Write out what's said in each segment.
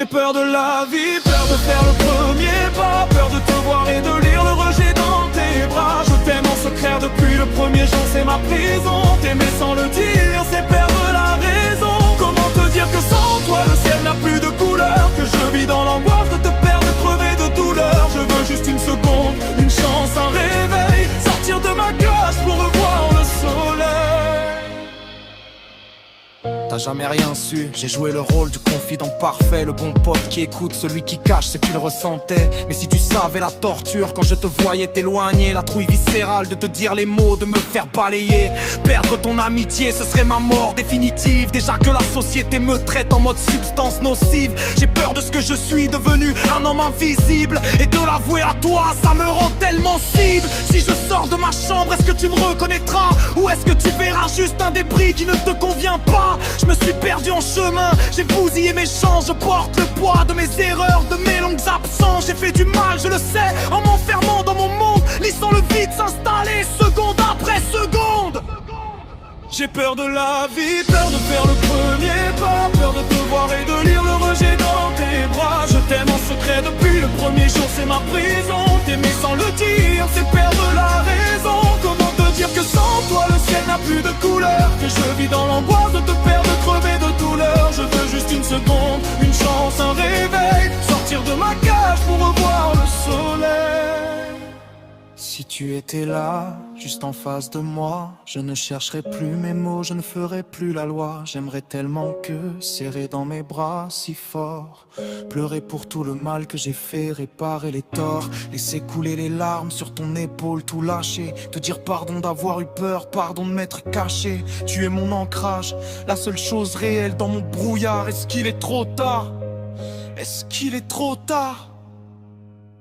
J'ai peur de la vie, peur de faire le premier pas, peur de te voir et de lire le rejet dans tes bras. Je t'aime en secret depuis le premier jour, c'est ma prison. T'aimer sans le dire, c'est perdre la raison. Comment te dire que sans toi le ciel n'a plus de couleur, que je vis dans l'angoisse de te perdre, de crever de douleur. Je veux juste une seconde, une chance, un réveil, sortir de ma cage pour revoir le soleil. T'as jamais rien su, j'ai joué le rôle du confident parfait, le bon pote qui écoute celui qui cache ce qu'il ressentait. Mais si tu savais la torture quand je te voyais t'éloigner, la trouille viscérale de te dire les mots, de me faire balayer. Perdre ton amitié, ce serait ma mort définitive. Déjà que la société me traite en mode substance nocive. J'ai peur de ce que je suis devenu, un homme invisible. Et de l'avouer à toi, ça me rend tellement cible. Si je sors de ma chambre, est-ce que tu me reconnaîtras? Ou est-ce que tu verras juste un débris qui ne te convient pas? Je me suis perdu en chemin, j'ai bousillé mes champs. Je porte le poids de mes erreurs, de mes longues absences. J'ai fait du mal, je le sais, en m'enfermant dans mon monde, laissant le vide s'installer seconde après seconde. J'ai peur de la vie, peur de faire le premier pas, peur de te voir et de lire le rejet dans tes bras. Je t'aime en secret depuis le premier jour, c'est ma prison. T'aimer sans le dire, c'est perdre la raison. Comment te dire que sans toi le ciel n'a plus de couleur, que je vis dans l'angoisse de te perdre, de crever de douleur. Je veux juste une seconde, une chance, un réveil, sortir de ma cage pour revoir le soleil. Si tu étais là, juste en face de moi, je ne chercherais plus mes mots, je ne ferais plus la loi. J'aimerais tellement que, serré dans mes bras si fort, pleurer pour tout le mal que j'ai fait, réparer les torts, laisser couler les larmes sur ton épaule, tout lâcher, te dire pardon d'avoir eu peur, pardon de m'être caché. Tu es mon ancrage, la seule chose réelle dans mon brouillard. Est-ce qu'il est trop tard? Est-ce qu'il est trop tard?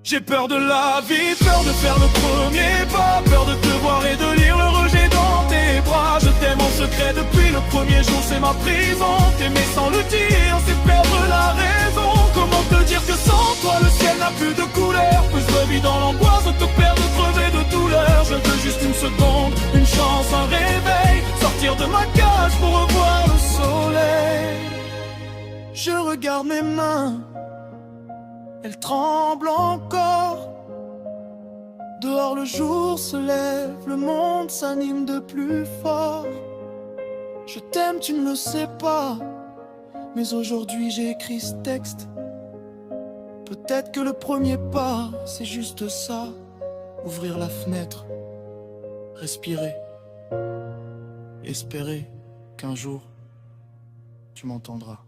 J'ai peur de la vie, peur de faire le premier pas, peur de te voir et de lire le rejet dans tes bras. Je t'aime en secret depuis le premier jour, c'est ma prison. T'aimer sans le dire, c'est perdre la raison. Comment te dire que sans toi le ciel n'a plus de couleur, que je vis dans l'angoisse de te perdre, de crever de douleur. Je veux juste une seconde, une chance, un réveil, sortir de ma cage pour revoir le soleil. Je regarde mes mains, elles tremblent encore. Dehors le jour se lève, le monde s'anime de plus fort. Je t'aime, tu ne le sais pas, mais aujourd'hui j'ai écrit ce texte. Peut-être que le premier pas, c'est juste ça. Ouvrir la fenêtre, respirer, espérer qu'un jour tu m'entendras.